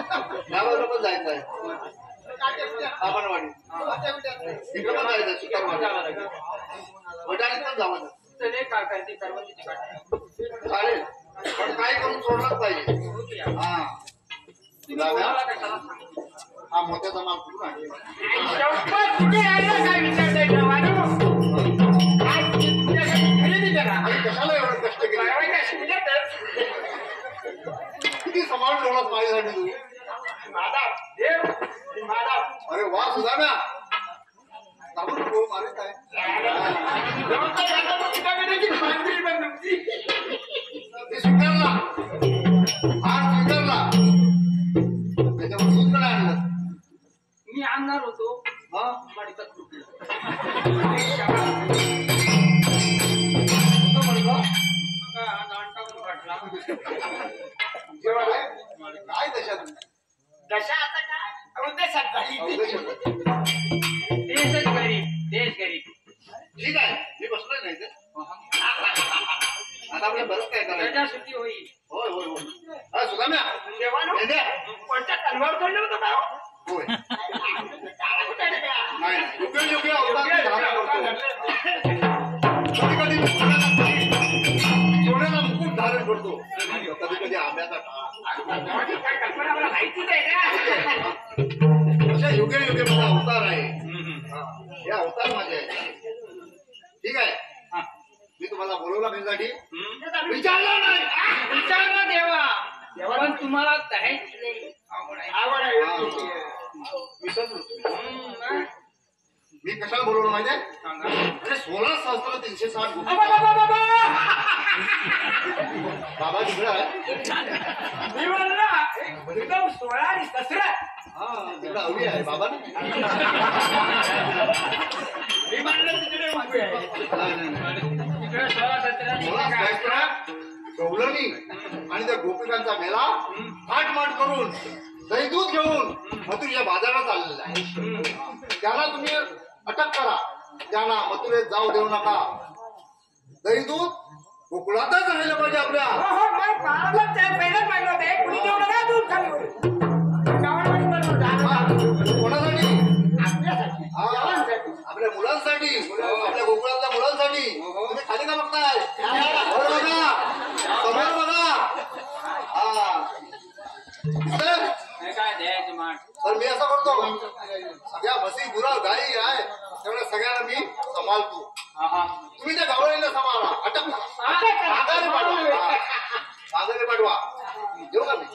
गावाला पण जायचं आहे आबाणवाडी तिकडे पण जायचं सुतारवाडी वडाळीत पण जावं चालेल पण काय करून सोडलंच पाहिजे हा मोत्याचा माल कुठून आहे कशाला एवढं कष्ट केलं किती सांभाळून ठेवलास माझ्यासाठी तू अरे वा सुधाम्या मारे काय स्वीकारला हा स्वीकारला त्याच्यावर सुंदर आणलं मी आणणार होतो काय दशात दशा आता काय देशात झाली देशच गरीब देश गरीब ठीक आहे मी बसलोय नाही तर आता आपल्या बरंच काय करायचं सुट्टी होईल होय होय होय सुधाम्या कोणत्या तलवार तोडलं होतं का होय नाही योग्य योग्य कधी कधी सोन्याला मुकुट धारण करतो कधी कधी आंब्याचा कल्पना मला माहितीच आहे का अशा योग्य योग्य माझा अवतार आहे हे अवतार माझे आहे ठीक आहे मी तुम्हाला बोलवला त्यासाठी विचारलं नाही विचारलं देवा पण तुम्हाला आवड आहे मी कशाला बोलवलं माहिती आहे 16,360 बाबा तिकडे आहे मी म्हणला एकदम 16 आणि 17 हा तिकडे अवली आहे बाबा मी म्हणलं तिकडे उभी आहे तिकडे 16-17 गवलनी आणि त्या गोपिकांचा मेला थाटमाट करून दही दूध घेऊन मथुरेच्या बाजारात चाललेला आहे त्याला तुम्ही अटक करा त्यांना मथुरेत जाऊ देऊ नका दही दूध गोकुळातच राहिलं पाहिजे आपल्या कोणासाठी आपल्या मुलांसाठी आपल्या गोकुळातल्या मुलांसाठी तुम्ही खाली का बघताय बघा समोर बघा हा तर मी असं करतो सगळ्या म्हशी गुरा गाई आहे तेवढ्या सगळ्यांना मी सांभाळतो तुम्ही त्या गावळीला सांभाळा अटक माघारी पाठवा माघारी पाठवा येऊ का मी